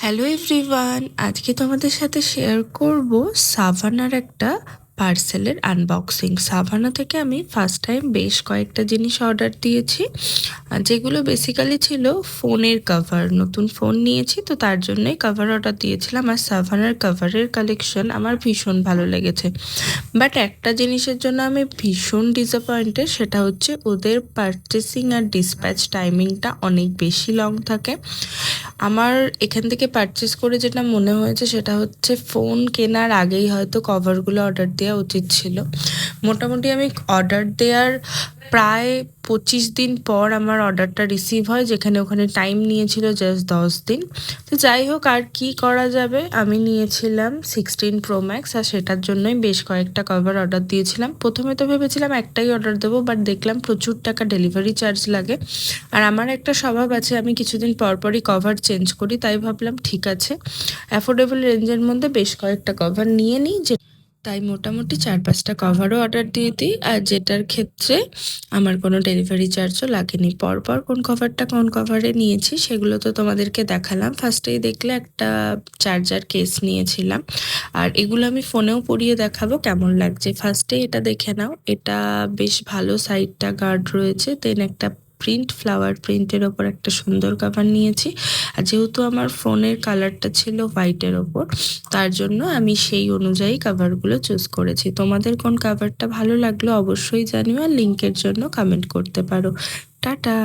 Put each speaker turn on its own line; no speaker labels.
Hello everyone, আজকে তোমাদের সাথে শেয়ার করব সাভানার একটা পার্সেলের আনবক্সিং। সাভানা থেকে আমি ফার্স্ট টাইম বেশ কয়েকটা জিনিস অর্ডার দিয়েছি, যেগুলো বেসিক্যালি ছিল ফোনের কভার। নতুন ফোন নিয়েছি তো তার জন্যই কভার অর্ডার দিয়েছিলাম। আর সাভানার কভারের কালেকশন আমার ভীষণ ভালো লেগেছে, বাট একটা জিনিসের জন্য আমি ভীষণ ডিসঅ্যাপয়েন্টেড, সেটা হচ্ছে ওদের পারচেসিং আর ডিসপ্যাচ টাইমিংটা অনেক বেশি লং থাকে। আমার এখান থেকে পারচেস করে যেটা মনে হয়েছে সেটা হচ্ছে ফোন কেনার আগেই হয়তো কভারগুলো অর্ডার দেওয়া উচিত ছিল। মোটামুটি আমি অর্ডার দেওয়ার প্রায় 25 দিন পর আমার অর্ডারটা রিসিভ হয়, যেখানে ওখানে টাইম নিয়েছিল জাস্ট 10 দিন। তো যাই হোক, আর কি করা যাবে, আমি নিয়েছিলাম 16 Pro Max, আর সেটার জন্যই বেশ কয়েকটা কভার অর্ডার দিয়েছিলাম। প্রথমে তো ভেবেছিলাম একটাই অর্ডার দেবো, বাট দেখলাম প্রচুর টাকা ডেলিভারি চার্জ লাগে। আর আমার একটা স্বভাব আছে, আমি কিছুদিন পরপরই কভার চেঞ্জ করি, তাই ভাবলাম ঠিক আছে অ্যাফোর্ডেবল রেঞ্জের মধ্যে বেশ কয়েকটা কভার নিয়ে নিই, তাই মোটামুটি 4-5টা কভারও অর্ডার দিয়ে দিই, আর যেটার ক্ষেত্রে আমার কোনো ডেলিভারি চার্জও লাগেনি। পরপর কোন কভারটা কোন কভারে নিয়েছি সেগুলো তো তোমাদেরকে দেখালাম। ফার্স্টেই দেখলে একটা চার্জার কেস নিয়েছিলাম, আর এগুলো আমি ফোনেও পরিয়ে দেখাবো কেমন লাগছে। ফার্স্টে এটা দেখে নাও, এটা বেশ ভালো, সাইডটা গার্ড রয়েছে। দেন একটা ফ্লাওয়ার প্রিন্টের ওপর একটা সুন্দর কভার নিয়েছি। আর যেহেতু আমার ফোনের কালারটা ছিল হোয়াইটের ওপর, তার জন্য আমি সেই অনুযায়ী কভারগুলো চুজ করেছি। তোমাদের কোন কভারটা ভালো লাগলো অবশ্যই জানিও, আর লিঙ্কের জন্য কমেন্ট করতে পারো। টাটা।